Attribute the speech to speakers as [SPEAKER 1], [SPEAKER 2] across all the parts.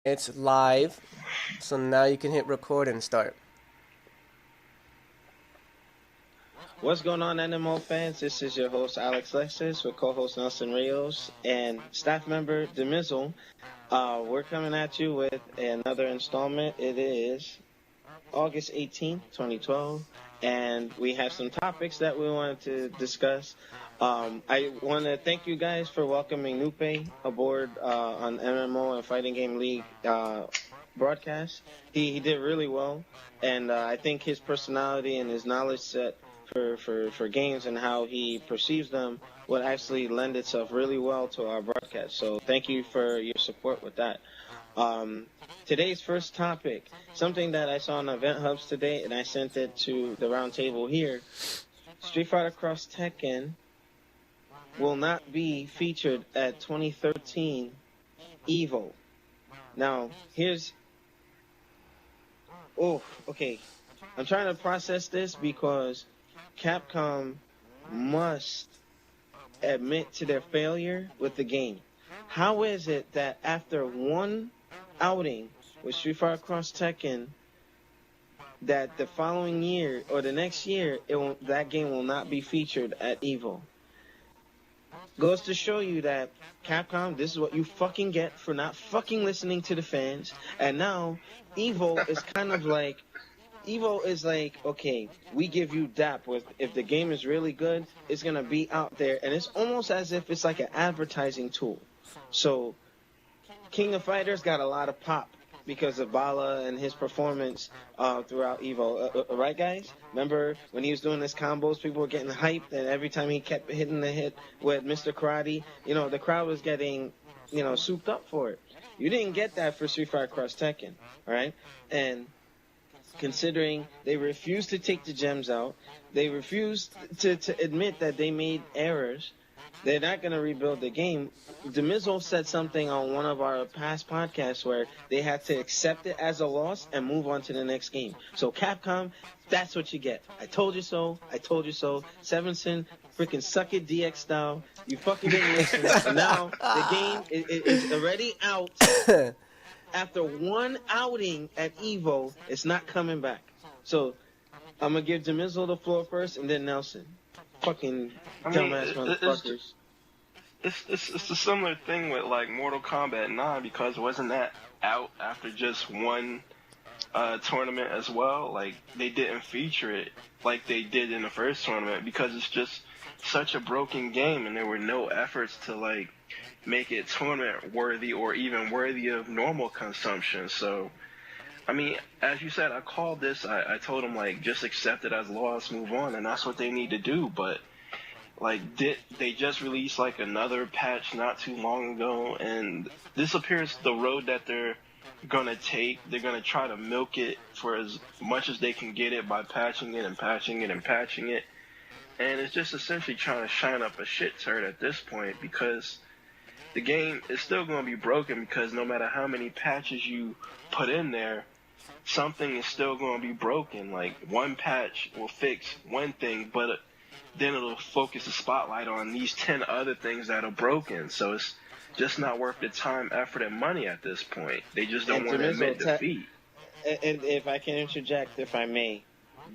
[SPEAKER 1] It's live, so now you can hit record and start.
[SPEAKER 2] What's going on, nMo fans? This is your host, Alex Lexus, with co-host Nelson Rios and staff member Demizzle. We're coming at you with another installment. It is August 18th, 2012, and we have some topics that we wanted to discuss. I want to thank you guys for welcoming Nupe aboard on MMO and Fighting Game League broadcast. He did really well, and I think his personality and his knowledge set for games and how he perceives them would actually lend itself really well to our broadcast. So thank you for your support with that. Today's first topic, something that I saw on eventhubs today, and I sent it to the round table here. Street Fighter Cross Tekken will not be featured at 2013 EVO. Now, okay. I'm trying to process this because Capcom must admit to their failure with the game. How is it that after one outing with Street Fighter Cross Tekken, that the following year or the next year that game will not be featured at EVO? Goes to show you that Capcom, this is what you fucking get for not fucking listening to the fans. And now EVO is kind of like, okay, we give you DAP. If the game is really good, it's going to be out there. And it's almost as if it's like an advertising tool. So King of Fighters got a lot of pop because of Bala and his performance throughout EVO. Right, guys? Remember when he was doing his combos, people were getting hyped, and every time he kept hitting the hit with Mr. Karate, the crowd was getting, souped up for it. You didn't get that for Street Fighter Cross Tekken, all right? And considering they refused to take the gems out, they refused to admit that they made errors, they're not going to rebuild the game. Demizzle said something on one of our past podcasts where they had to accept it as a loss and move on to the next game. So Capcom, that's what you get. I told you so. I told you so. Sevenson, freaking suck it DX style. You fucking didn't listen. And now the game is already out. After one outing at EVO, it's not coming back. So I'm going to give Demizzle the floor first and then Nelson. Fucking dumbass motherfuckers.
[SPEAKER 3] It's a similar thing with like Mortal Kombat 9 because wasn't that out after just one tournament as well? Like they didn't feature it like they did in the first tournament because it's just such a broken game and there were no efforts to like make it tournament worthy or even worthy of normal consumption. So I mean, as you said, I called this, I told them, like, just accept it as loss, move on, and that's what they need to do, but, like, they just released, like, another patch not too long ago, and this appears the road that they're gonna take. They're gonna try to milk it for as much as they can get it by patching it and patching it and patching it, and it's just essentially trying to shine up a shit turd at this point, because the game is still gonna be broken, because no matter how many patches you put in there, something is still going to be broken. Like, one patch will fix one thing, but then it'll focus the spotlight on these 10 other things that are broken. So it's just not worth the time, effort, and money at this point. They just don't want to admit defeat.
[SPEAKER 2] And if I can interject, if I may,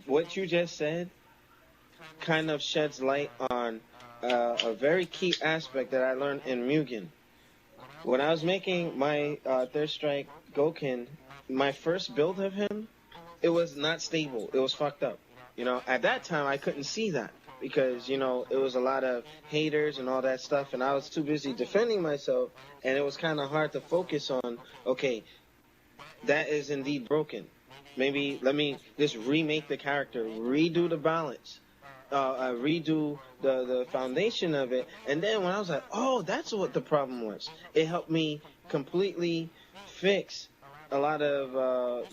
[SPEAKER 2] what you just said kind of sheds light on a very key aspect that I learned in Mugen. When I was making my Third Strike Goken, my first build of him, it was not stable. It was fucked up. At that time, I couldn't see that because, it was a lot of haters and all that stuff, and I was too busy defending myself, and it was kind of hard to focus on, okay, that is indeed broken. Maybe let me just remake the character, redo the balance, redo the foundation of it, and then when I was like, oh, that's what the problem was, it helped me completely fix a lot of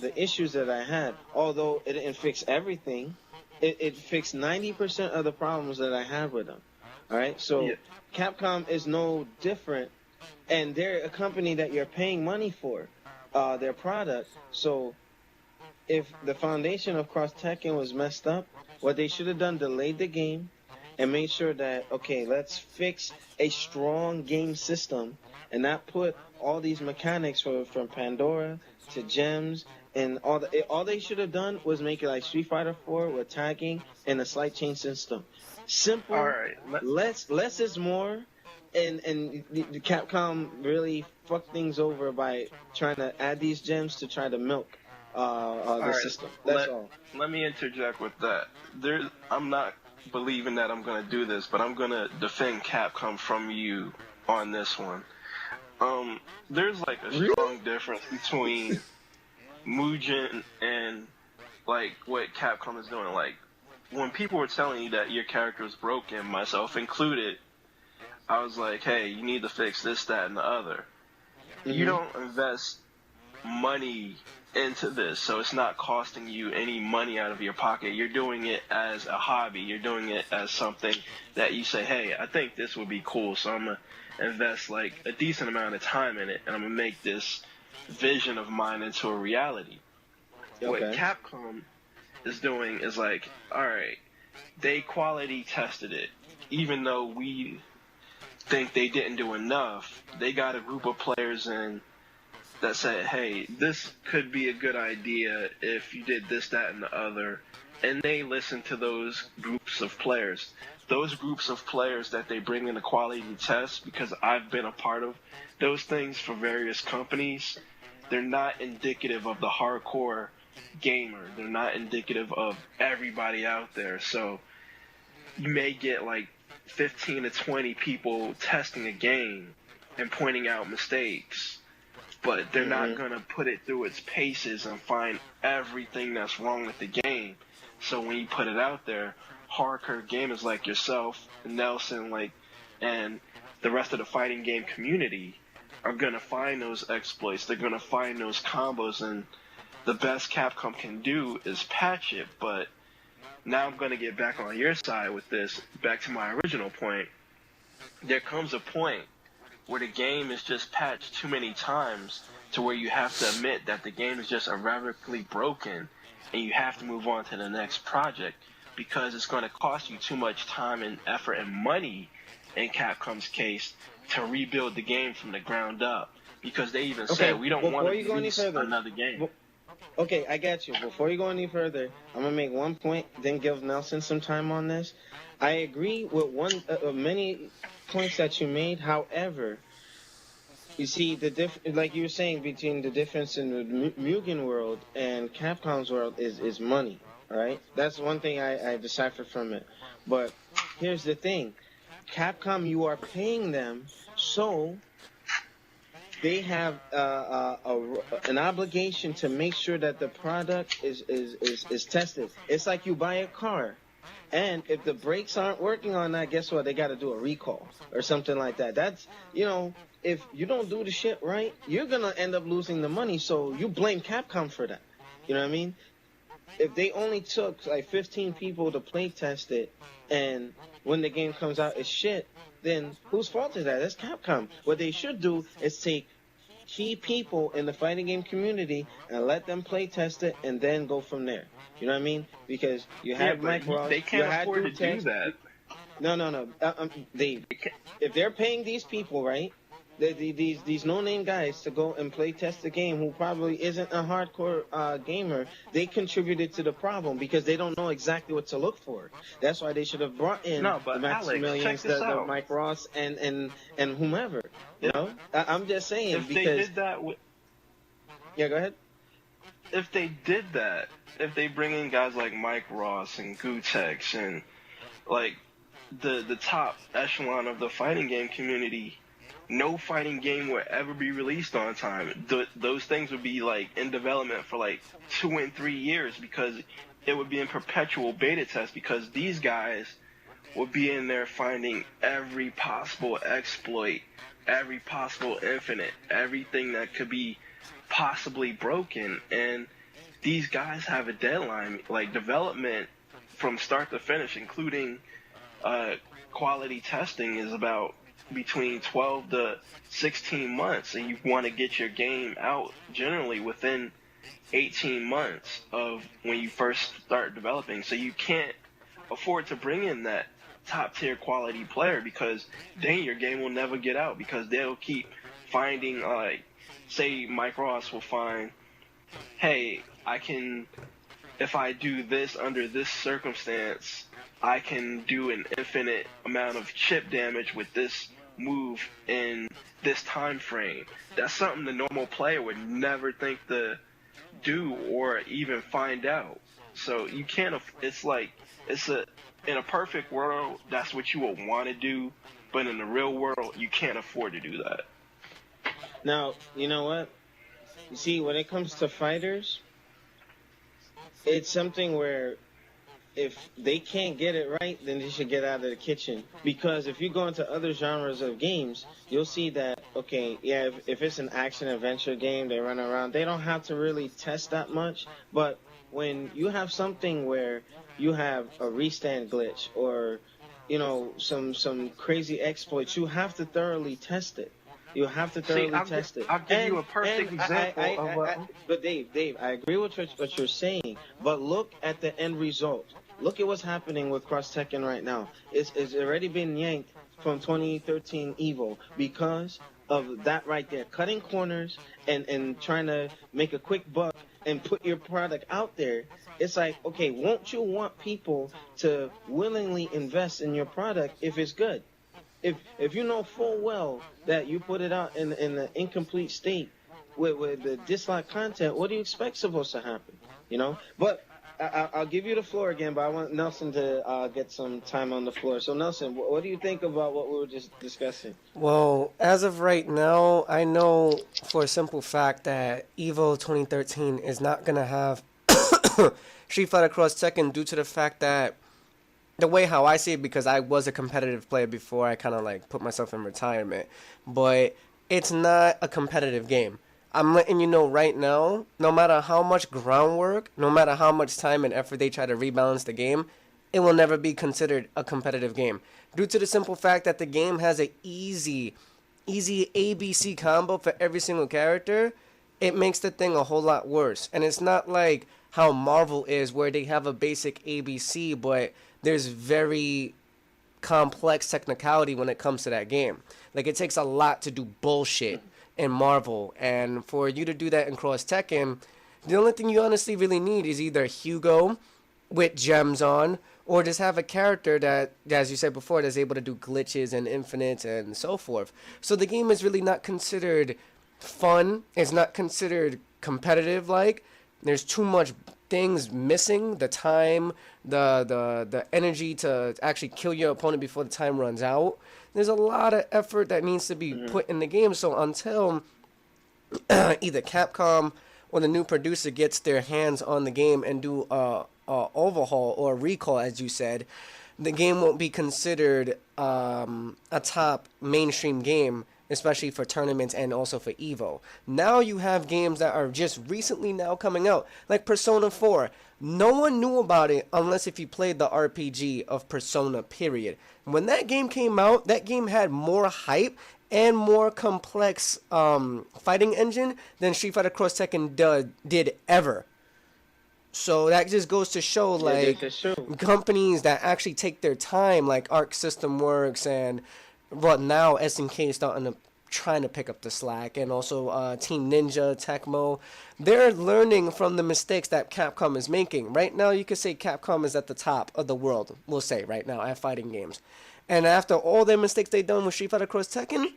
[SPEAKER 2] the issues that I had. Although it didn't fix everything, it fixed 90% of the problems that I had with them. All right, so yeah. Capcom is no different, and they're a company that you're paying money for their product. So if the foundation of Cross Tekken was messed up, what they should have done, delayed the game, and made sure that, okay, let's fix a strong game system and not put all these mechanics from Pandora to gems and all they should have done was make it like Street Fighter 4 with tagging and a slight change system. Simple,
[SPEAKER 3] All right.
[SPEAKER 2] less is more, and the Capcom really fucked things over by trying to add these gems to try to milk the system. That's all.
[SPEAKER 3] Let me interject with that. I'm not believing that I'm going to do this, but I'm going to defend Capcom from you on this one. There's like a strong difference between mugen and like what Capcom is doing. Like when people were telling you that your character was broken, myself included, I was like, hey, you need to fix this, that, and the other. Mm-hmm. You don't invest money into this, so it's not costing you any money out of your pocket. You're doing it as a hobby. You're doing it as something that you say, hey, I think this would be cool, so I'm going to invest like a decent amount of time in it, and I'm going to make this vision of mine into a reality. Okay. What Capcom is doing is like, alright, they quality tested it. Even though we think they didn't do enough, they got a group of players in that said, hey, this could be a good idea if you did this, that, and the other. And they listen to those groups of players. Those groups of players that they bring in the quality test, because I've been a part of those things for various companies, they're not indicative of the hardcore gamer. They're not indicative of everybody out there. So you may get like 15 to 20 people testing a game and pointing out mistakes, but they're not going to put it through its paces and find everything that's wrong with the game. So when you put it out there, hardcore gamers like yourself, Nelson, and the rest of the fighting game community are going to find those exploits. They're going to find those combos, and the best Capcom can do is patch it. But now I'm going to get back on your side with this, back to my original point. There comes a point where the game is just patched too many times to where you have to admit that the game is just irrevocably broken, and you have to move on to the next project because it's going to cost you too much time and effort and money, in Capcom's case, to rebuild the game from the ground up. Because they even said, we don't want to release another game.
[SPEAKER 2] Okay, I got you. Before you go any further, I'm going to make one point, then give Nelson some time on this. I agree with many points that you made. However, you see, like you were saying, between the difference in the Mugen world and Capcom's world is money, right? That's one thing I deciphered from it. But here's the thing. Capcom, you are paying them, so they have an obligation to make sure that the product is tested. It's like you buy a car, and if the brakes aren't working on that, guess what? They got to do a recall or something like that. That's, if you don't do the shit right, you're going to end up losing the money, so you blame Capcom for that. You know what I mean? If they only took like 15 people to play test it, and when the game comes out it's shit, then whose fault is that? That's Capcom. What they should do is take key people in the fighting game community and let them play test it and then go from there. You know what I mean? Because you had Mike Ross.
[SPEAKER 3] They can't afford to do that.
[SPEAKER 2] No. If they're paying these people, right? These no-name guys to go and play test the game who probably isn't a hardcore gamer, they contributed to the problem because they don't know exactly what to look for. That's why they should have brought in the Maximilians, the Mike Ross, and whomever. You know, I'm just saying
[SPEAKER 3] if
[SPEAKER 2] because
[SPEAKER 3] they did that.
[SPEAKER 2] Yeah, go ahead.
[SPEAKER 3] If they did that, if they bring in guys like Mike Ross and gooteks and like the top echelon of the fighting game community, no fighting game would ever be released on time. Those things would be like in development for like 2 and 3 years because it would be in perpetual beta test because these guys would be in there finding every possible exploit, every possible infinite, everything that could be possibly broken. And these guys have a deadline, like development from start to finish, including quality testing, is about between 12 to 16 months, and you want to get your game out generally within 18 months of when you first start developing. So you can't afford to bring in that top tier quality player, because then your game will never get out, because they'll keep finding, like, say Mike Ross will find, hey, if I do this under this circumstance, I can do an infinite amount of chip damage with this move in this time frame. That's something the normal player would never think to do or even find out. So you can't. In a perfect world, that's what you would want to do, but in the real world, you can't afford to do that.
[SPEAKER 2] Now, you know what? You see, when it comes to fighters, it's something where if they can't get it right, then they should get out of the kitchen. Because if you go into other genres of games, you'll see that, okay, yeah, if it's an action-adventure game, they run around, they don't have to really test that much. But when you have something where you have a restand glitch or, you know, some crazy exploits, you have to thoroughly test it. You have to thoroughly test it.
[SPEAKER 3] I'll give you a perfect example of what...
[SPEAKER 2] But Dave, I agree with what you're saying, but look at the end result. Look at what's happening with Cross Tekken right now. It's already been yanked from 2013 Evo because of that right there. Cutting corners and trying to make a quick buck and put your product out there. It's like, okay, won't you want people to willingly invest in your product if it's good? If you know full well that you put it out in the incomplete state with the dislike content, what do you expect supposed to happen? You know? But I'll give you the floor again, but I want Nelson to get some time on the floor. So, Nelson, what do you think about what we were just discussing?
[SPEAKER 1] Well, as of right now, I know for a simple fact that EVO 2013 is not going to have Street Fighter Cross Tekken due to the fact that the way how I see it, because I was a competitive player before I kind of like put myself in retirement, but it's not a competitive game. I'm letting you know right now, no matter how much groundwork, no matter how much time and effort they try to rebalance the game, it will never be considered a competitive game. Due to the simple fact that the game has an easy ABC combo for every single character, it makes the thing a whole lot worse. And it's not like how Marvel is, where they have a basic ABC, but there's very complex technicality when it comes to that game. Like, it takes a lot to do bullshit in Marvel, and for you to do that in Cross Tekken, the only thing you honestly really need is either Hugo with gems on, or just have a character that, as you said before, that's able to do glitches and infinites and so forth. So the game is really not considered fun. It's not considered competitive. Like, there's too much things missing. The time, the energy to actually kill your opponent before the time runs out. There's a lot of effort that needs to be put in the game. So until either Capcom or the new producer gets their hands on the game and do a overhaul or a recall, as you said, the game won't be considered a top mainstream game, especially for tournaments and also for EVO. Now you have games that are just recently now coming out, like Persona 4. No one knew about it unless if you played the RPG of Persona, period. When that game came out, that game had more hype and more complex fighting engine than Street Fighter Cross Tekken did ever. So that just goes to show, like, companies that actually take their time, like Arc System Works and now SNK starting to trying to pick up the slack, and also Team Ninja, Tecmo, they're learning from the mistakes that Capcom is making. Right now, you could say Capcom is at the top of the world, we'll say right now, at fighting games. And after all their mistakes they've done with Street Fighter Cross Tekken,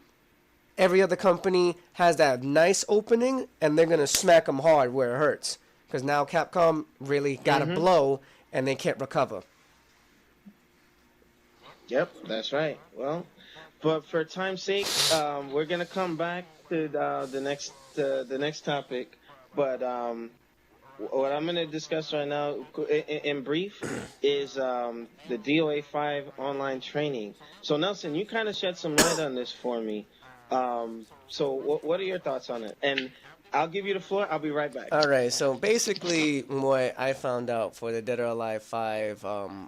[SPEAKER 1] every other company has that nice opening, and they're going to smack them hard where it hurts. Because now Capcom really got a blow, and they can't recover.
[SPEAKER 2] Yep, that's right. Well, but for time's sake, we're gonna come back to the next topic. But what I'm gonna discuss right now, in brief, is the DOA 5 online training. So Nelson, you kind of shed some light on this for me. So what are your thoughts on it? And I'll give you the floor. I'll be right back.
[SPEAKER 1] All right. So basically, what I found out for the Dead or Alive 5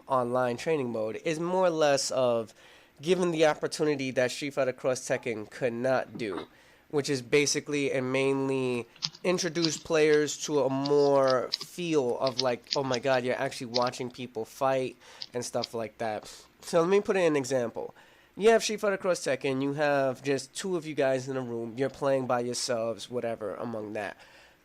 [SPEAKER 1] online training mode is more or less of given the opportunity that Street Fighter Cross Tekken could not do. which is basically and mainly introduce players to a more feel of like, oh my god, you're actually watching people fight and stuff like that. So let me put in an example. You have Street Fighter Cross Tekken, you have just two of you guys in a room, you're playing by yourselves, whatever, among that.